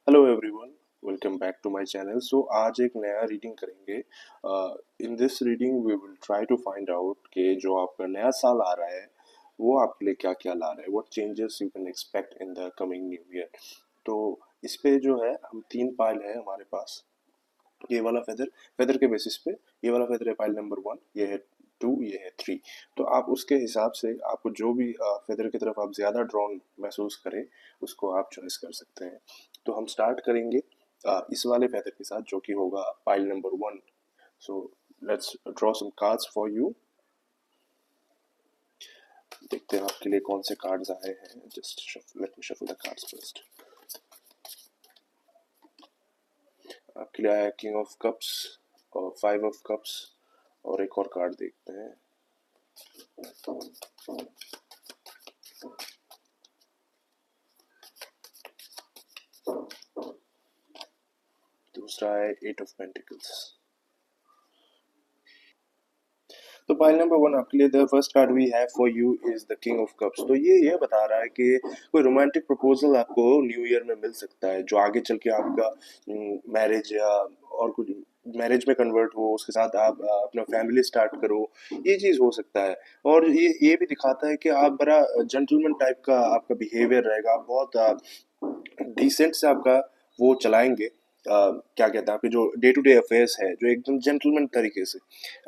Hello everyone, welcome back to my channel. So आज एक नया रीडिंग करेंगे। In this reading we will try to find out कि जो आपका नया साल आ रहा है वो आपके लिए क्या क्या ला रहा है, what changes you can expect in the coming new year. तो इस पे जो है हम तीन पाइल है हमारे पास। ये वाला फेदर फेदर के बेसिस पे ये वाला फेदर है पाइल नंबर वन, ये है टू, ये है थ्री। तो आप उसके हिसाब से आपको जो भी फेदर की तरफ आप ज़्यादा ड्रॉन महसूस करें उसको आप चॉइस कर सकते हैं। तो हम स्टार्ट करेंगे इस वाले फेदर के साथ जो कि होगा pile number one. So let's draw some cards for you. देखते हैं आपके लिए कौन से कार्ड्स आए हैं। Just let me shuffle the cards first. आपके लिए आया किंग ऑफ कप्स और फाइव ऑफ कप्स। और एक और कार्ड देखते हैं। दूसरा है एट ऑफ पेंटिकल्स। तो पाइल नंबर वन आपके लिए the first card we have for you is the king of cups. तो ये बता रहा है कि कोई रोमांटिक प्रपोजल आपको न्यू ईयर में मिल सकता है जो आगे चल के आपका मैरिज या और कुछ मैरिज में कन्वर्ट हो, उसके साथ आप अपना फैमिली स्टार्ट करो, ये चीज़ हो सकता है। और ये भी दिखाता है कि आप बड़ा जेंटलमैन टाइप का आपका बिहेवियर रहेगा, आप बहुत डिसेंट से आपका वो चलाएंगे। क्या कहते हैं, आपके जो डे टू डे अफेयर्स है जो एकदम जेंटलमैन तरीके से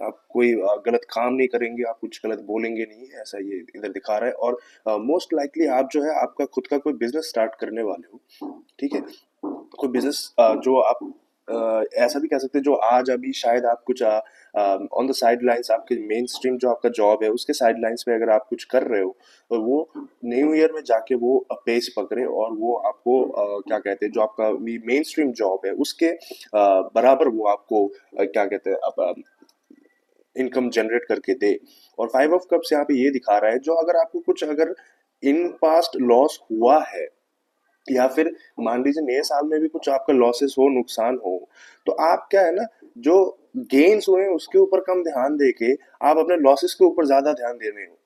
आप कोई गलत काम नहीं करेंगे, आप कुछ गलत बोलेंगे नहीं, ऐसा ये इधर दिखा रहा है। और मोस्ट लाइकली आप जो है आपका खुद का कोई बिजनेस स्टार्ट करने वाले हो, ठीक है। कोई बिजनेस जो आप ऐसा भी कह सकते हैं जो आज अभी शायद आप कुछ ऑन द साइड लाइन्स आपके मेन स्ट्रीम जो आपका जॉब है उसके साइड लाइन्स पे अगर आप कुछ कर रहे हो और वो न्यू ईयर में जाके वो पेस पकड़े और वो आपको क्या कहते हैं जो आपका मेन स्ट्रीम जॉब है उसके बराबर वो आपको क्या कहते हैं अब इनकम जनरेट करके दे। और फाइव ऑफ कप्स यहाँ पे ये दिखा रहा है जो अगर आपको कुछ अगर इन पास्ट लॉस हुआ है या फिर मान लीजिए नए साल में भी कुछ आपका लॉसेस हो, नुकसान हो, तो आप क्या है ना, जो गेन्स हुए उसके ऊपर कम ध्यान देके आप अपने लॉसेस के ऊपर ज्यादा ध्यान दे रहे हो।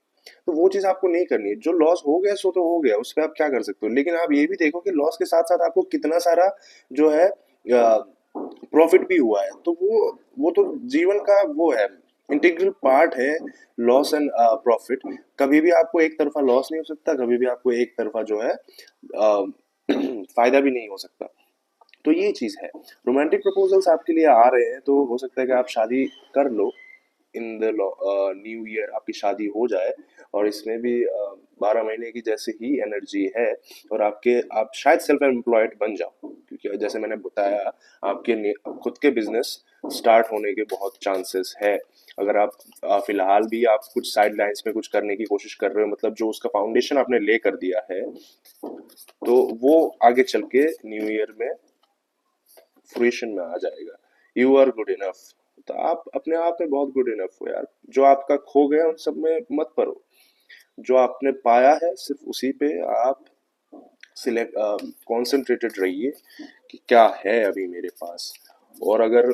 तो वो चीज आपको नहीं करनी है। जो लॉस हो गया सो तो हो गया, उस पर आप क्या कर सकते हो, लेकिन आप ये भी देखो कि लॉस के साथ साथ आपको कितना सारा जो है प्रॉफिट भी हुआ है। तो वो तो जीवन का वो है, इंटीग्रल पार्ट है। लॉस एंड प्रॉफिट, कभी भी आपको एक तरफा लॉस नहीं हो सकता, कभी भी आपको एक तरफा जो है फायदा भी नहीं हो सकता। तो ये चीज है। रोमांटिक प्रपोजल्स आपके लिए आ रहे हैं तो हो सकता है कि आप शादी कर लो। इन द न्यू ईयर आपकी शादी हो जाए और इसमें भी 12 महीने की जैसे ही एनर्जी है। और आप शायद सेल्फ एम्प्लॉयड बन जाओ क्योंकि जैसे मैंने बताया खुद के बिजनेस स्टार्ट होने के बहुत चांसेस है। अगर आप फिलहाल भी आप कुछ साइड लाइंस में कुछ करने की कोशिश कर रहे हो, मतलब जो उसका फाउंडेशन आपने ले कर दिया है, तो वो आगे चल के न्यू ईयर में फ्रूशन में आ जाएगा। You are good enough. तो आप अपने आप में बहुत गुड इनफ हो यार। जो आपका खो गया उन सब में मत पड़ो, जो आपने पाया है सिर्फ उसी पे आप सिलेक्ट कॉन्सेंट्रेटेड रहिए कि क्या है अभी मेरे पास। और अगर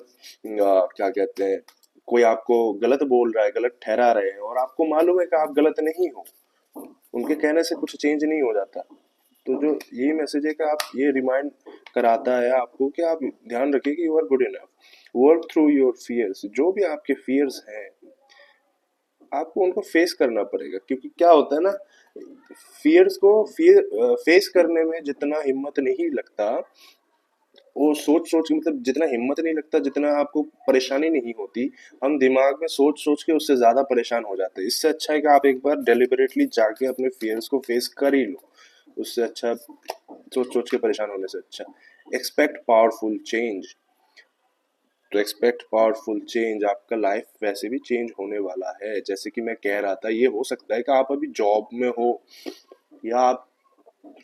क्या कहते हैं, कोई आपको गलत बोल रहा है, गलत ठहरा रहे हैं और आपको मालूम है कि आप गलत नहीं हो, उनके कहने से कुछ चेंज नहीं हो जाता। तो जो ये मैसेज है कि आप ये रिमाइंड कराता है आपको कि आप ध्यान रखिए कि you are good enough. Work through your fears, जो भी आपके फियर्स हैं आपको उनको फेस करना पड़ेगा। क्योंकि क्या होता है ना, फियर्स को फेस करने में जितना हिम्मत नहीं लगता, वो सोच सोच के, मतलब जितना हिम्मत नहीं लगता, जितना आपको परेशानी नहीं होती, हम दिमाग में सोच सोच के उससे ज्यादा परेशान हो जाते हैं। इससे अच्छा है कि आप एक बार डेलिबरेटली जाके अपने फियर्स को फेस कर ही लो। उससे अच्छा सोच सोच के परेशान होने से अच्छा एक्सपेक्ट पावरफुल चेंज। तो एक्सपेक्ट पावरफुल चेंज, आपका लाइफ वैसे भी चेंज होने वाला है। जैसे कि मैं कह रहा था, ये हो सकता है कि आप अभी जॉब में हो, या आप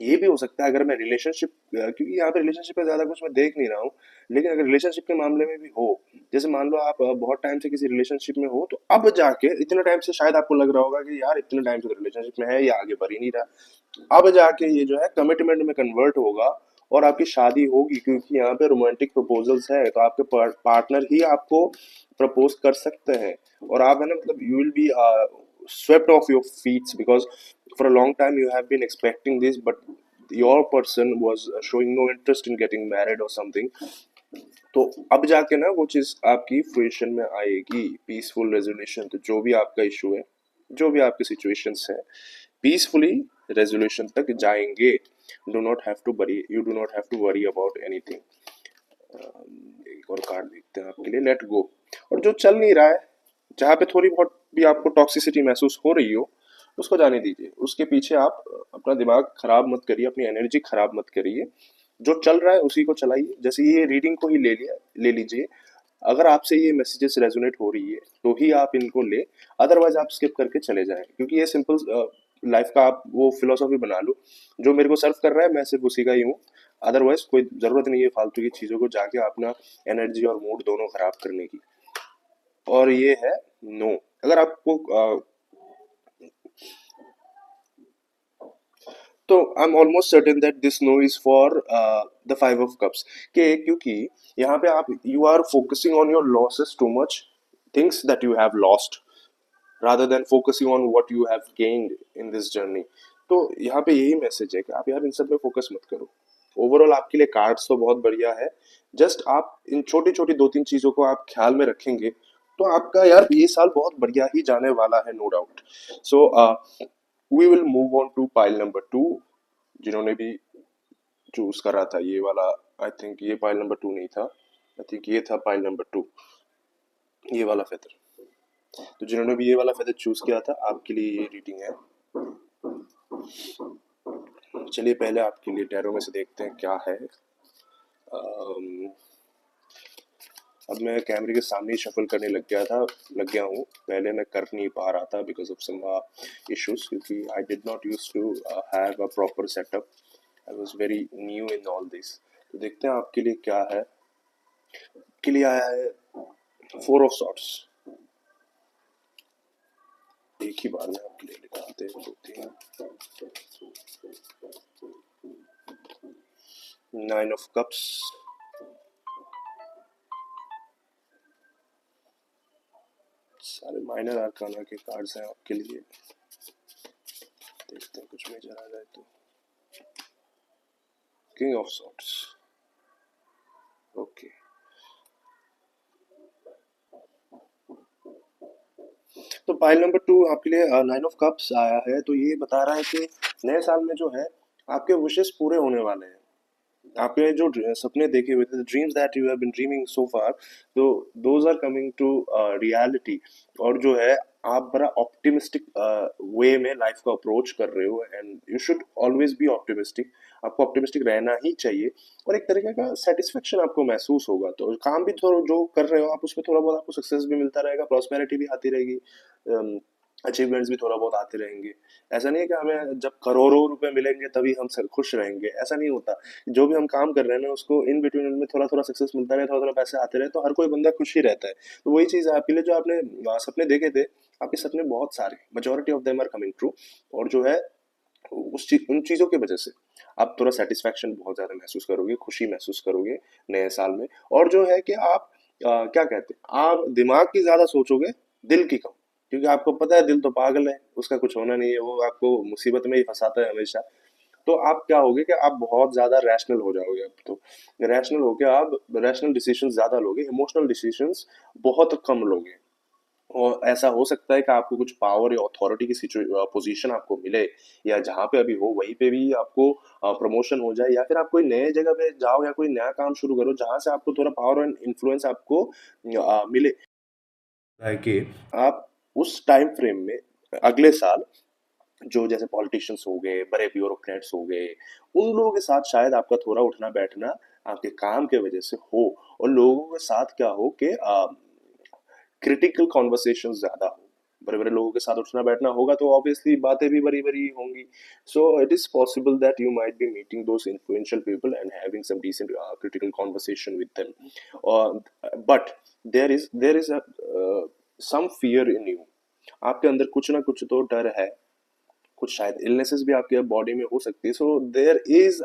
ये भी हो सकता है अगर मैं रिलेशनशिप, क्योंकि यहाँ पे रिलेशनशिप पे ज्यादा कुछ मैं देख नहीं रहा हूँ, लेकिन अगर रिलेशनशिप के मामले में भी हो, जैसे मान लो आप बहुत टाइम से किसी रिलेशनशिप में हो, तो अब जाके इतने टाइम से शायद आपको लग रहा होगा कि यार इतने टाइम से रिलेशनशिप में है, ये आगे बढ़ ही नहीं रहा। अब जाके ये जो है कमिटमेंट में कन्वर्ट होगा और आपकी शादी होगी, क्योंकि यहाँ पे रोमांटिक प्रपोजल्स है। तो आपके पार्टनर ही आपको प्रपोज कर सकते हैं। और आप है ना, मतलब you will be swept off your feet because for a long time you have been expecting this, but your person was showing no interest in getting married और समथिंग, तो अब जाके ना वो चीज आपकी फ्रूइशन में आएगी, पीसफुल रेजोल्यूशन। तो जो भी आपका इशू है, जो भी आपकी सिचुएशंस है, पीसफुली रेजोल्यूशन तक जाएंगे। Do not have to worry, you do not have to worry about anything. एक और कार्ड देखते हैं आपके लिए, लेट गो। और जो चल नहीं रहा है, जहाँ पे थोड़ी बहुत भी आपको टॉक्सिसिटी महसूस हो रही हो, उसको जाने दीजिए। उसके पीछे आप अपना दिमाग खराब मत करिए, अपनी एनर्जी खराब मत करिए। जो चल रहा है उसी को चलाइए। जैसे ये रीडिंग को ही ले लीजिए। अगर आपसे ये मैसेजेस रेजोनेट हो रही है तो ही आप इनको ले, अदरवाइज आप स्किप करके चले जाएं। क्योंकि ये सिंपल लाइफ का आप वो फिलोसॉफी बना लो, जो मेरे को सर्व कर रहा है मैं सिर्फ उसी का ही हूँ। अदरवाइज कोई जरूरत नहीं है फालतू की चीजों को जाके अपना एनर्जी और मूड दोनों खराब करने की। और ये है नो। अगर आपको तो I am almost certain that this no is for the five of cups के, क्योंकि यहाँ पे आप you are focusing on your losses too much, things that you have lost, rather than focusing on what you have gained in this journey। तो यहाँ पे यही message है कि आप यार इन सब में फोकस मत करो। ओवरऑल आपके लिए कार्ड्स तो बहुत बढ़िया है। जस्ट आप इन छोटी छोटी दो तीन चीजों को आप ख्याल में रखेंगे तो आपका यार ये साल बहुत बढ़िया ही जाने वाला है, no doubt. So we will move on to pile number 2। जिन्होंने भी चूज करा था ये वाला, आई थिंक ये पाइल नंबर 2 नहीं था, आई थिंक ये था पाइल नंबर 2, ये वाला फेदर। तो जिन्होंने भी ये वाला फेदर चूज किया था, आपके लिए ये रीडिंग है। चलिए पहले आपके लिए टैरो में से देखते हैं क्या है। अब मैं कैमरे के सामने ही शफल करने लग गया हूँ। पहले मैं कर नहीं पा रहा था बिकॉज ऑफ सम इश्यूज, क्योंकि I did not use to have a proper setup. I was very new in all this. तो देखते हैं आपके लिए क्या है। के लिए आया है 4 ऑफ सॉर्ट्स। एक ही बार में आपके लिए निकालते हैं 2 3। 9 ऑफ कप्स, सारे माइनर आर्काना के कार्ड्स हैं आपके लिए। देखते हैं कुछ मेजर आ जाए तो। King of swords, okay. तो पाइल नंबर 2 आपके लिए 9 ऑफ कप्स आया है। तो ये बता रहा है कि नए साल में जो है आपके विशेस पूरे होने वाले हैं। आपने जो सपने देखे हुए थे, dreams that you have been dreaming so far, तो those are coming to reality. और जो है आप बड़ा ऑप्टिमिस्टिक वे में लाइफ को अप्रोच कर रहे हो, and you should always be optimistic. आपको ऑप्टिमिस्टिक रहना ही चाहिए। और एक तरीके का सेटिस्फेक्शन आपको महसूस होगा। तो काम भी थोड़ा जो कर रहे हो आप, उसमें थोड़ा बहुत आपको सक्सेस भी मिलता रहेगा, प्रॉस्पेरिटी भी आती रहेगी, अचीवमेंट्स भी थोड़ा बहुत आते रहेंगे। ऐसा नहीं है कि हमें जब करोड़ों रुपए मिलेंगे तभी हम सब खुश रहेंगे, ऐसा नहीं होता। जो भी हम काम कर रहे हैं ना, उसको इन बिटवीन में थोड़ा थोड़ा सक्सेस मिलता रहे, थोड़ा थोड़ा पैसे आते रहे, तो हर कोई बंदा खुश ही रहता है। तो वही चीज़ है आपके लिए। जो आपने सपने देखे थे, आपके सपने बहुत सारे, majority of them are coming true. और जो है उन चीज़ों की वजह से आप थोड़ा सेटिस्फैक्शन बहुत ज़्यादा महसूस करोगे, खुशी महसूस करोगे नए साल में। और जो है कि आप क्या कहते हैं, आप दिमाग की ज़्यादा सोचोगे, दिल की कम। क्योंकि आपको पता है दिल तो पागल है, उसका कुछ होना नहीं है, वो आपको मुसीबत में ही फंसाता है हमेशा। तो आप क्या होगे कि आप बहुत ज़्यादा रैशनल हो जाओगे। अब तो रैशनल होके आप रैशनल डिसीजंस ज़्यादा लोगे, इमोशनल डिसीजंस बहुत कम लोगे। और ऐसा हो सकता है कि आपको कुछ पावर या अथॉरिटी की पोजीशन आपको मिले, या जहाँ पे अभी हो वहीं पे भी आपको प्रमोशन हो जाए, या फिर आप कोई नए जगह पे जाओ या कोई नया काम शुरू करो जहाँ से आपको थोड़ा पावर एंड इन्फ्लुएंस आपको मिले। है कि आप उस टाइम फ्रेम में अगले साल जो जैसे पॉलिटिशियंस हो गए, बड़े ब्यूरोक्रेट्स हो गए, उन लोगों के साथ शायद आपका थोड़ा उठना बैठना आपके काम के वजह से हो। और लोगों के साथ क्या हो कि क्रिटिकल कॉन्वर्सेशन ज्यादा हो। बड़े बड़े लोगों के साथ उठना बैठना होगा तो ऑब्वियसली बातें भी बड़ी बड़ी होंगी। So it is possible that you might be meeting those influential people and having some decent critical conversation with them. और but there is some fear in you. आपके अंदर कुछ ना कुछ तो डर है, कुछ शायद इलनेसेस भी आपके बॉडी में हो सकती है। So there is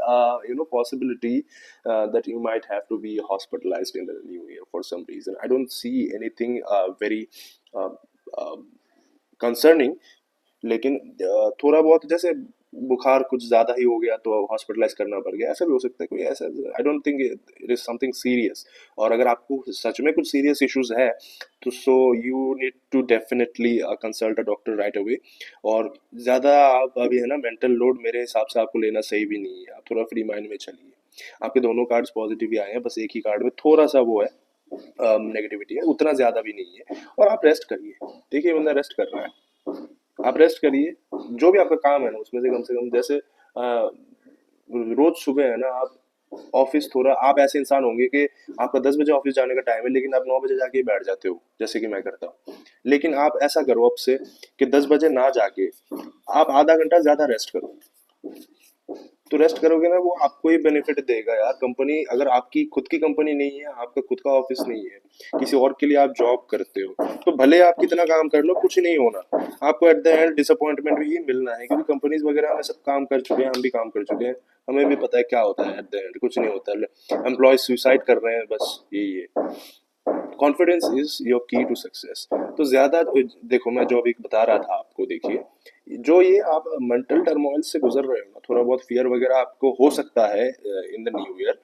possibility that you might have to be hospitalised in the new year for some reason. I don't see anything very concerning. लेकिन थोड़ा बहुत जैसे बुखार कुछ ज़्यादा ही हो गया तो हॉस्पिटलाइज करना पड़ गया, ऐसा भी हो सकता है कोई ऐसा। I don't think it is something serious. और अगर आपको सच में कुछ सीरियस इश्यूज है तो so you need to definitely consult a doctor right away. और ज़्यादा आप अभी है ना मेंटल लोड मेरे हिसाब से आपको लेना सही भी नहीं है, आप थोड़ा फ्री माइंड में चलिए। आपके दोनों कार्ड्स पॉजिटिव ही आए हैं, बस एक ही कार्ड में थोड़ा सा वो है नेगेटिविटी है, उतना ज़्यादा भी नहीं है। और आप रेस्ट करिए, देखिए बंदा रेस्ट कर रहा है, आप रेस्ट करिए। जो भी आपका काम है ना उसमें से कम जैसे रोज सुबह है ना आप ऑफिस, थोड़ा आप ऐसे इंसान होंगे कि आपका 10 बजे ऑफिस जाने का टाइम है लेकिन आप 9 बजे जाके ही बैठ जाते हो, जैसे कि मैं करता हूँ। लेकिन आप ऐसा करो अब से कि 10 बजे ना जाके आप आधा घंटा ज्यादा रेस्ट करो। तो रेस्ट करोगे ना वो आपको ही बेनिफिट देगा यार। कंपनी अगर आपकी खुद की कंपनी नहीं है, आपका खुद का ऑफिस नहीं है, किसी और के लिए आप जॉब करते हो, तो भले आप कितना काम कर लो कुछ नहीं होना, आपको एट द एंड डिसअपॉइंटमेंट ही मिलना है। क्योंकि कंपनीज वगैरह में सब काम कर चुके हैं, हम भी काम कर चुके हैं, हमें भी पता है क्या होता है। एट द एंड कुछ नहीं होता, एम्प्लॉय सुसाइड कर रहे हैं, बस यही है। कॉन्फिडेंस इज योर की टू सक्सेस। तो ज्यादा देखो, मैं जो अभी बता रहा था आपको, देखिए जो ये आप मेंटल टर्मोइल से गुजर रहे हो ना, थोड़ा बहुत फियर वगैरह आपको हो सकता है इन द न्यू ईयर,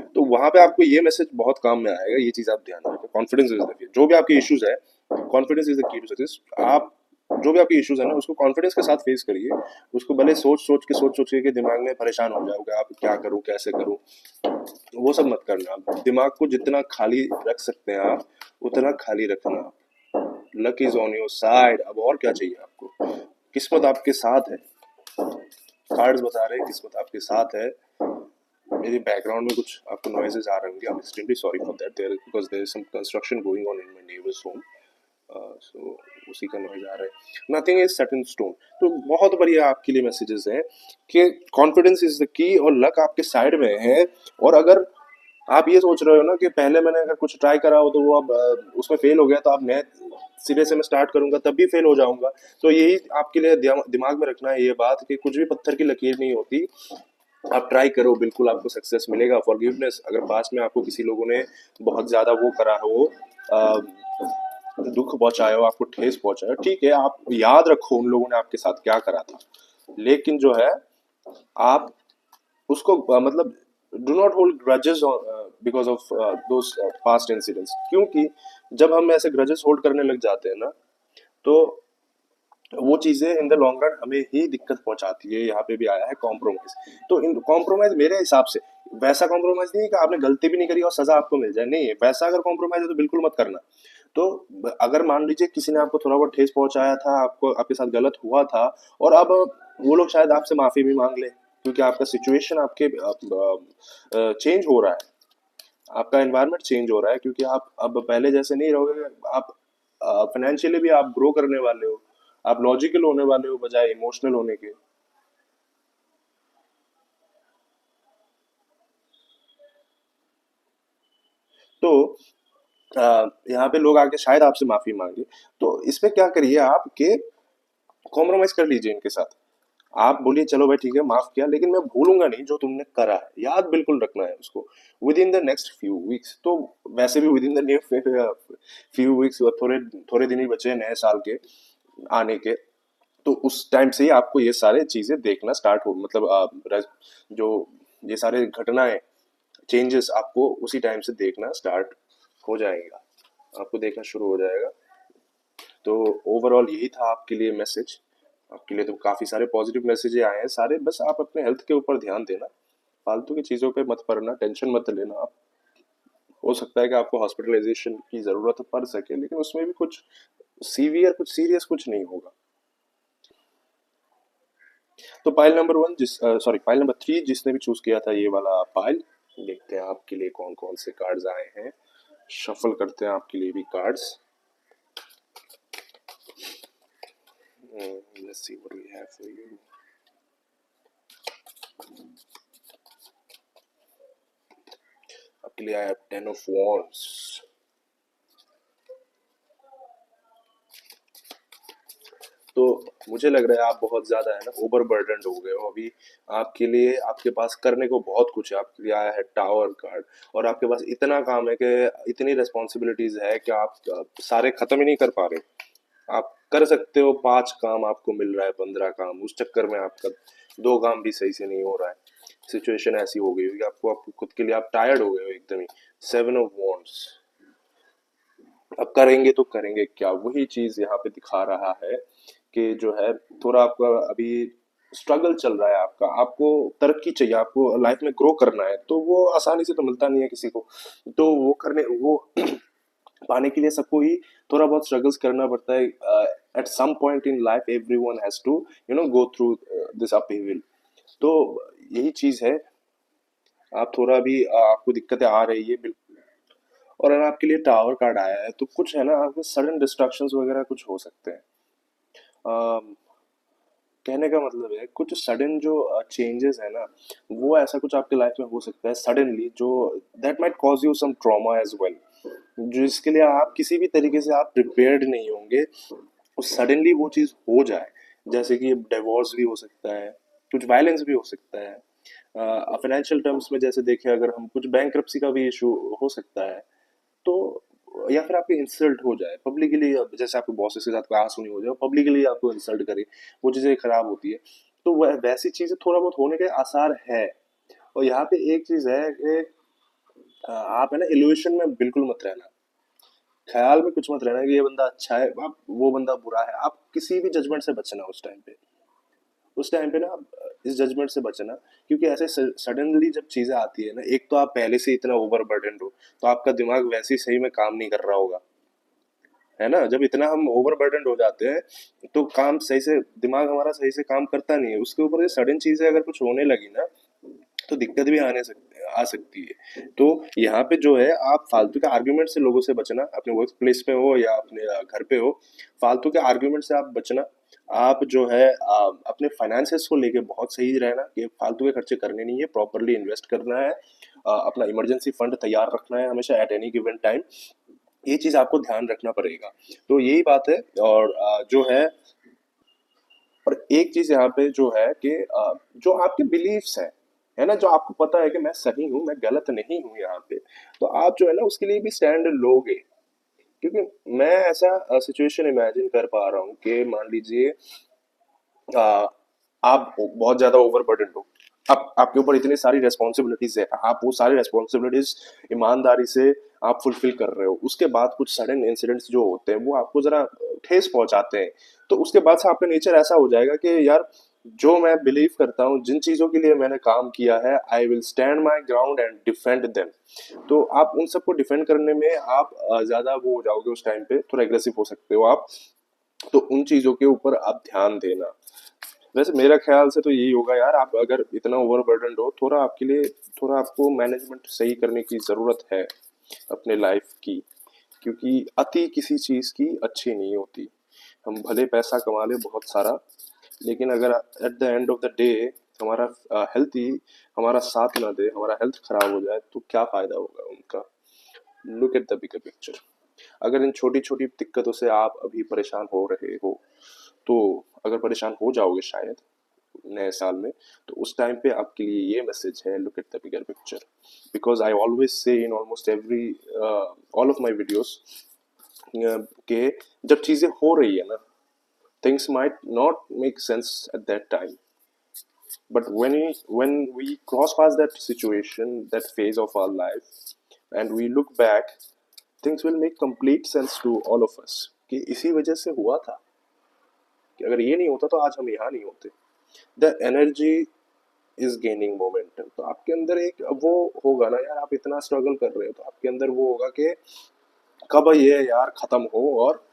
तो वहां पे आपको ये मैसेज बहुत काम में आएगा। ये चीज आप ध्यान रखें, कॉन्फिडेंस इज द की। जो भी आपके इश्यूज है, confidence is the key to success. आप जो भी आपके इश्यूज है ना उसको कॉन्फिडेंस के साथ फेस करिए। उसको भले सोच सोच के दिमाग में परेशान हो जाओगे आप, क्या करूं कैसे करूं, वो सब मत करना। आप दिमाग को जितना खाली रख सकते हैं आप उतना खाली रखना। Luck is on your side, अब और क्या चाहिए आपको। किस्मत आपके साथ है, कार्ड्स बता रहे हैं किस्मत आपके साथ है। मेरे बैकग्राउंड में कुछ आपको नॉइजेस आ रहे होंगे, I am extremely sorry for that, there because there is some construction going on in my neighbours home. So उसी का नॉइज आ रहा है। Nothing is set in stone. तो बहुत बढ़िया आपके लिए मैसेजेस हैं कि कॉन्फिडेंस इज द की और लक आपके साइड में है। और अगर आप ये सोच रहे हो ना कि पहले मैंने अगर कुछ ट्राई करा हो तो वो अब उसमें फेल हो गया, तो आप नए सिरे से मैं स्टार्ट करूंगा तब भी फेल हो जाऊंगा। तो यही आपके लिए दिमाग में रखना है ये बात कि कुछ भी पत्थर की लकीर नहीं होती। आप ट्राई करो, बिल्कुल आपको सक्सेस मिलेगा। फॉरगिवनेस, अगर पास में आपको किसी लोगों ने बहुत ज्यादा वो करा हो, दुख पहुंचाया हो, आपको ठेस पहुंचाया हो, ठीक है, आप याद रखो उन लोगों ने आपके साथ क्या करा था। लेकिन जो है आप उसको मतलब do not hold grudges because of those past incidents. क्योंकि जब हम ऐसे ग्रजेस होल्ड करने लग जाते हैं ना, तो वो चीजें इन द लॉन्ग रन हमें ही दिक्कत पहुंचाती है। यहाँ पे भी आया है कॉम्प्रोमाइज। तो इन कॉम्प्रोमाइज मेरे हिसाब से वैसा कॉम्प्रोमाइज नहीं है कि आपने गलती भी नहीं करी और सजा आपको मिल जाए, नहीं है वैसा। अगर कॉम्प्रोमाइज है तो बिल्कुल मत करना। तो अगर मान लीजिए किसी ने आपको थोड़ा बहुत ठेस पहुंचाया था, आपको आपके साथ गलत हुआ था, और अब वो लोग शायद आपसे माफी भी मांग ले, क्योंकि आपका सिचुएशन आपके चेंज हो रहा है, आपका एनवायरनमेंट चेंज हो रहा है, क्योंकि आप अब पहले जैसे नहीं रहोगे। आप फाइनेंशियली भी आप ग्रो करने वाले हो, आप लॉजिकल होने वाले हो बजाय इमोशनल होने के। तो यहाँ पे लोग आके शायद आपसे माफी मांगे, तो इसमें क्या करिए आप कि कॉम्प्रोमाइज कर लीजिए इनके साथ। आप बोलिए चलो भाई ठीक है माफ किया, लेकिन मैं भूलूंगा नहीं जो तुमने करा है, याद बिल्कुल रखना है उसको with in the next few weeks. तो वैसे भी with in the few weeks, थोड़े थोड़े दिन ही बचे हैं नए साल के आने के। तो उस टाइम से ही आपको ये सारे चीजें देखना स्टार्ट हो, मतलब जो ये सारे घटनाएं, चेंजेस आपको उसी टाइम से देखना स्टार्ट हो जाएगा, आपको देखना शुरू हो जाएगा। तो ओवरऑल यही था आपके लिए मैसेज। आपके लिए तो काफी सारे पॉजिटिव मैसेज आए हैं सारे। बस आप अपने हेल्थ के ऊपर ध्यान देना, फालतू की चीजों पे मत पड़ना, टेंशन मत लेना आप। हो सकता है कि आपको हॉस्पिटलाइजेशन की जरूरत पड़ सके, लेकिन उसमें भी कुछ सीवियर कुछ सीरियस कुछ नहीं होगा। तो pile number one pile number three जिसने भी चूज किया था ये वाला पाइल, देखते हैं आपके लिए कौन कौन से कार्ड्स आए हैं। शफल करते हैं आपके लिए भी cards. Let's see what we have for you. आपके लिए आया टेन ऑफ वॉन्ड्स। तो मुझे लग रहा है आप बहुत ज्यादा है ना ओवर बर्डनड हो गए हो अभी। आपके लिए आपके पास करने को बहुत कुछ है। आपके लिए आया है टावर कार्ड, और आपके पास इतना काम है कि इतनी रिस्पॉन्सिबिलिटीज है कि आप सारे खत्म ही नहीं कर पा रहे। आप कर सकते हो 5 काम, आपको मिल रहा है 15 काम, उस चक्कर में आपका दो काम भी सही से नहीं हो रहा है, सिचुएशन ऐसी हो गई है कि आपको खुद के लिए आप टायर्ड हो गए हो एकदम ही। 7 ऑफ वॉन्ड्स, अब करेंगे तो करेंगे क्या, वही चीज यहाँ पे दिखा रहा है कि जो है थोड़ा आपका अभी स्ट्रगल चल रहा है, आपका आपको तरक्की चाहिए, आपको लाइफ में ग्रो करना है, तो वो आसानी से तो मिलता नहीं है किसी को। तो वो करने वो पाने के लिए सबको ही थोड़ा बहुत स्ट्रगल्स करना पड़ता है। At some point in life everyone has to go through this upheaval. तो यही चीज है, आप थोड़ा भी आपको दिक्कतें आ रही है बिल्कुल। और अगर आपके लिए टावर कार्ड आया है तो कुछ है ना, आपके सडन डिस्ट्रक्शंस वगैरह कुछ हो सकते हैं। अम, कहने का मतलब है कुछ सडन जो चेंजेस है ना, वो ऐसा कुछ आपके लाइफ में हो सकता है सडनली, जो that might cause you some trauma as well, जिसके लिए आप किसी भी तरीके से आप प्रिपेयर्ड नहीं होंगे, सडनली वो चीज़ हो जाए। जैसे कि डिवोर्स भी हो सकता है, कुछ वायलेंस भी हो सकता है, फाइनेंशियल टर्म्स में जैसे देखें अगर हम, कुछ बैंक्रप्सी का भी इशू हो सकता है। तो या फिर आपकी इंसल्ट हो जाए पब्लिकली, जैसे आपके बॉसेस के साथ क्लास सुनी हो जाए, पब्लिकली आपको इंसल्ट करे, वो चीज़ें खराब होती है। तो वह वैसी चीज़ें थोड़ा बहुत होने के आसार है। और यहाँ पे एक चीज़ है कि आप है ना इल्यूशन में बिल्कुल मत रहना, ख्याल में कुछ मत रहना कि ये बंदा अच्छा है, आप वो बंदा बुरा है, आप किसी भी जजमेंट से बचना उस टाइम पे। उस टाइम पे ना आप इस जजमेंट से बचना, क्योंकि ऐसे सडनली जब चीजें आती है ना, एक तो आप पहले से इतना ओवर बर्डन हो, तो आपका दिमाग वैसे ही सही में काम नहीं कर रहा होगा, है ना। जब इतना हम ओवर बर्डन हो जाते हैं तो काम सही से, दिमाग हमारा सही से काम करता नहीं है, उसके ऊपर ये सडन चीजें अगर कुछ होने लगी ना, तो दिक्कत भी आ सकती है। तो यहाँ पे जो है, आप फालतू के आर्ग्यूमेंट से लोगों से बचना, अपने वर्क प्लेस पे हो या अपने घर पे हो, फालतू के आर्ग्यूमेंट से आप बचना। आप जो है अपने फाइनेंसेस को लेके बहुत सही रहना कि फालतू के खर्चे करने नहीं है, प्रॉपरली इन्वेस्ट करना है, अपना इमरजेंसी फंड तैयार रखना है हमेशा एट एनी गिवन टाइम, ये चीज आपको ध्यान रखना पड़ेगा। तो यही बात है। और जो है, और एक चीज यहाँ पे जो है कि जो आपके बिलीव्स है ना, जो आपको पता है कि मैं सही हूँ, मैं गलत नहीं हूँ यहाँ पे, तो आप जो है ना उसके लिए भी स्टैंड लोगे। क्योंकि मैं ऐसा सिचुएशन इमेजिन कर पा रहा हूँ कि मान लीजिए आ, आप बहुत ज्यादा ओवरबर्डन हो, अब आपके ऊपर इतनी सारी रेस्पॉन्सिबिलिटीज है, आप वो सारी रेस्पॉन्सिबिलिटीज ईमानदारी से आप फुलफिल कर रहे हो, उसके बाद कुछ सडन इंसिडेंट्स जो होते हैं वो आपको जरा ठेस पहुंचाते हैं। तो उसके बाद से आपका नेचर ऐसा हो जाएगा कि यार, जो मैं बिलीव करता हूँ, जिन चीजों के लिए मैंने काम किया है, I will stand my ground and defend them. तो आप उन सबको डिफेंड करने में आप ज्यादा वो हो जाओगे, उस टाइम पे थोड़ा एग्रेसिव हो सकते हो आप। तो उन चीजों के ऊपर आप ध्यान देना। वैसे मेरा ख्याल से तो यही होगा यार, आप अगर इतना ओवरबर्डन हो, थोड़ा आपके लिए, थोड़ा आपको मैनेजमेंट सही करने की ज़रूरत है अपने लाइफ की, क्योंकि अति किसी चीज़ की अच्छी नहीं होती। हम भले पैसा कमा ले बहुत सारा, लेकिन अगर at the end of the day हमारा हेल्थ ही हमारा साथ ना दे, हमारा हेल्थ खराब हो जाए, तो क्या फ़ायदा होगा उनका। Look at the bigger picture. अगर इन छोटी छोटी दिक्कतों से आप अभी परेशान हो रहे हो, तो अगर परेशान हो जाओगे शायद नए साल में, तो उस टाइम पे आपके लिए ये मैसेज है, look at the bigger picture. Because I always say in almost every all of my videos के जब चीज़ें हो रही है ना, things might not make sense at that time, but when we cross past that situation, that phase of our life, and we look back, things will make complete sense to all of us कि इसी वजह से हुआ था, कि अगर ये नहीं होता तो आज हम यहाँ नहीं होते। The energy is gaining momentum. तो आपके अंदर एक वो होगा ना यार, आप इतना स्ट्रगल कर रहे हो, तो आपके अंदर वो होगा कि कब ये यार खत्म हो और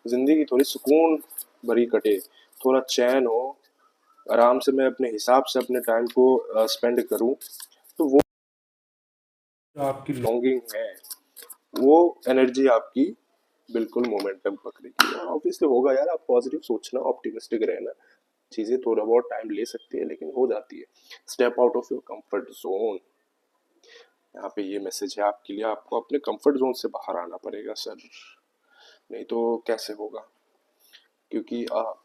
जिंदगी थोड़ी सुकून भरी कटे, थोड़ा चैन हो, आराम से मैं अपने हिसाब से अपने टाइम को स्पेंड करूं। तो वो जो आपकी लॉन्गिंग है, वो एनर्जी आपकी बिल्कुल मोमेंटम पकड़ेगी। ऑब्वियसली होगा यार, आप पॉजिटिव सोचना, ऑप्टिमिस्टिक रहना, चीज़ें थोड़ा बहुत टाइम ले सकती है लेकिन हो जाती है। Step out of your comfort zone, यहाँ पे ये मैसेज है आपके लिए, आपको अपने कंफर्ट जोन से बाहर आना पड़ेगा सर, नहीं तो कैसे होगा। क्योंकि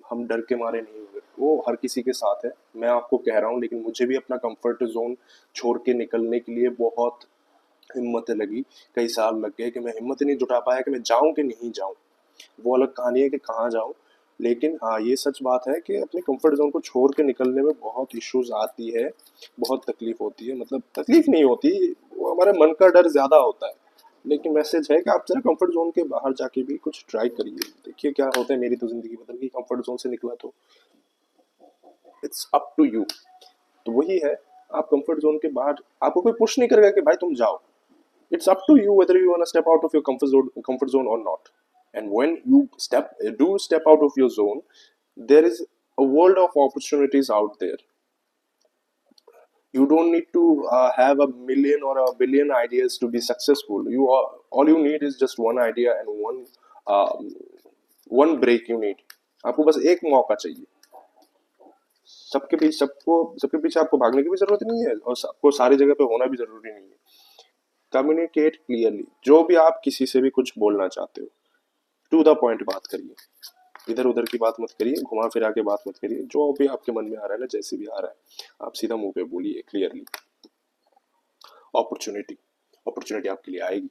हम डर के मारे नहीं हुए, वो हर किसी के साथ है, मैं आपको कह रहा हूँ, लेकिन मुझे भी अपना कंफर्ट जोन छोड़ के निकलने के लिए बहुत हिम्मत लगी, कई साल लग गए कि मैं हिम्मत नहीं जुटा पाया कि मैं जाऊं कि नहीं जाऊं। वो अलग कहानी है कि कहाँ जाऊं, लेकिन हाँ, ये सच बात है कि अपने कंफर्ट जोन को छोड़ के निकलने में बहुत इश्यूज आती है, बहुत तकलीफ होती है, मतलब तकलीफ नहीं होती, वो हमारे मन का डर ज्यादा होता है। लेकिन मैसेज है कि आप जरा कंफर्ट जोन के बाहर जाके भी कुछ ट्राई करिए, देखिए क्या होता है। मेरी तो जिंदगी बदल गई कंफर्ट जोन से निकला तो। It's up to you. तो वही है, आप कंफर्ट जोन के बाहर, आपको कोई पुश नहीं करेगा कि भाई तुम जाओ। It's up to you whether you want to step out of your comfort zone or not. And when you step out of your zone, there is a world of opportunities out there. You don't need to have a million or a billion ideas to be successful. All you need is just one idea and um, one break you need. आपको बस एक मौका चाहिए। सबके पीछे आपको भागने की भी जरूरत नहीं है और सबको सारी जगह पे होना भी जरूरी नहीं है। कम्युनिकेट क्लियरली, जो भी आप किसी से भी कुछ बोलना चाहते हो, टू द पॉइंट बात करिए, इधर उधर की बात मत करिए, घुमा फिरा के बात मत करिए, जो भी आपके मन में आ रहा है ना, जैसे भी आ रहा है आप सीधा मुंह पे बोलिए क्लियरली। अपॉर्चुनिटी अपॉर्चुनिटी आपके लिए आएगी,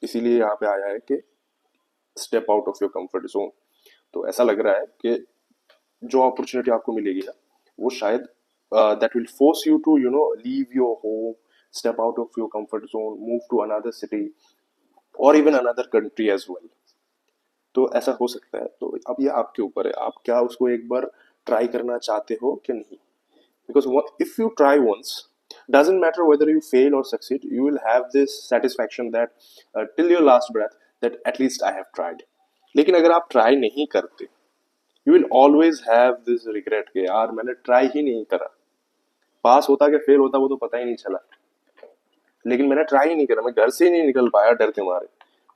इसीलिए यहाँ पे आया है कि step out of your comfort zone. तो ऐसा लग रहा है कि जो अपॉर्चुनिटी आपको मिलेगी ना, वो शायद that will force you to leave your home, step out of your comfort zone, move to another city और even another country as well. तो ऐसा हो सकता है। तो अब ये आपके ऊपर है, आप क्या उसको एक बार ट्राई करना चाहते हो कि नहीं। Because if you try once, doesn't matter whether you fail or succeed, you will have this satisfaction that till your last breath, that at least I have tried. लेकिन अगर आप ट्राई नहीं करते, you will always have this regret कि यार मैंने try ही नहीं करा, पास होता कि फेल होता वो तो पता ही नहीं चला, लेकिन मैंने ट्राई ही नहीं करा, मैं घर से ही नहीं निकल पाया डर के मारे।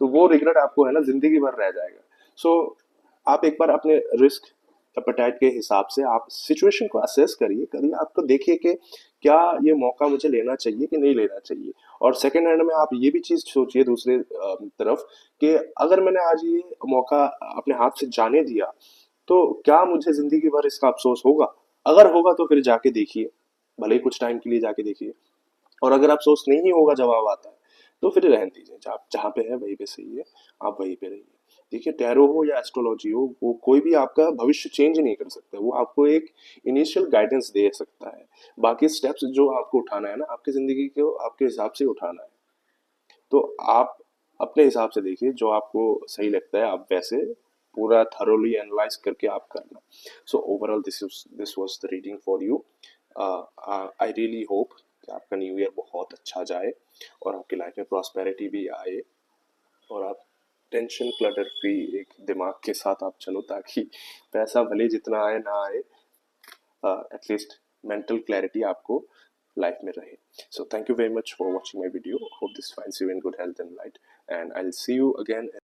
तो वो रिग्रेट आपको है ना जिंदगी भर रह जाएगा। सो आप एक बार अपने रिस्क एपेटाइट के हिसाब से आप सिचुएशन को असेस करिए आपको देखिए कि क्या ये मौका मुझे लेना चाहिए कि नहीं लेना चाहिए। और सेकेंड हैंड में आप ये भी चीज सोचिए दूसरे तरफ कि अगर मैंने आज ये मौका अपने हाथ से जाने दिया तो क्या मुझे जिंदगी भर इसका अफसोस होगा। अगर होगा तो फिर जाके देखिए, भले ही कुछ टाइम के लिए जाके देखिए। और अगर अफसोस नहीं होगा जवाब आता है तो फिर रहने दीजिए, आप जहाँ पे है वहीं पे सही है, आप वहीं पे रहिए। देखिए टैरो हो या एस्ट्रोलॉजी हो, वो कोई भी आपका भविष्य चेंज नहीं कर सकता, वो आपको एक इनिशियल गाइडेंस दे सकता है। बाकी स्टेप्स जो आपको उठाना है ना, आपकी जिंदगी को आपके हिसाब से उठाना है। तो आप अपने हिसाब से देखिए, जो आपको सही लगता है आप वैसे पूरा थरोली एनालाइज करके आप करना। So overall this was the reading for you. I really hope कि आपका न्यू ईयर बहुत अच्छा जाए और आपकी लाइफ में प्रॉस्पेरिटी भी आए और आप टेंशन क्लटर फ्री एक दिमाग के साथ आप चलो, ताकि पैसा भले जितना आए ना आए, एटलीस्ट मेंटल क्लैरिटी आपको लाइफ में रहे। So thank you very much for watching my video. Hope this finds you in good health and light, and I'll see you again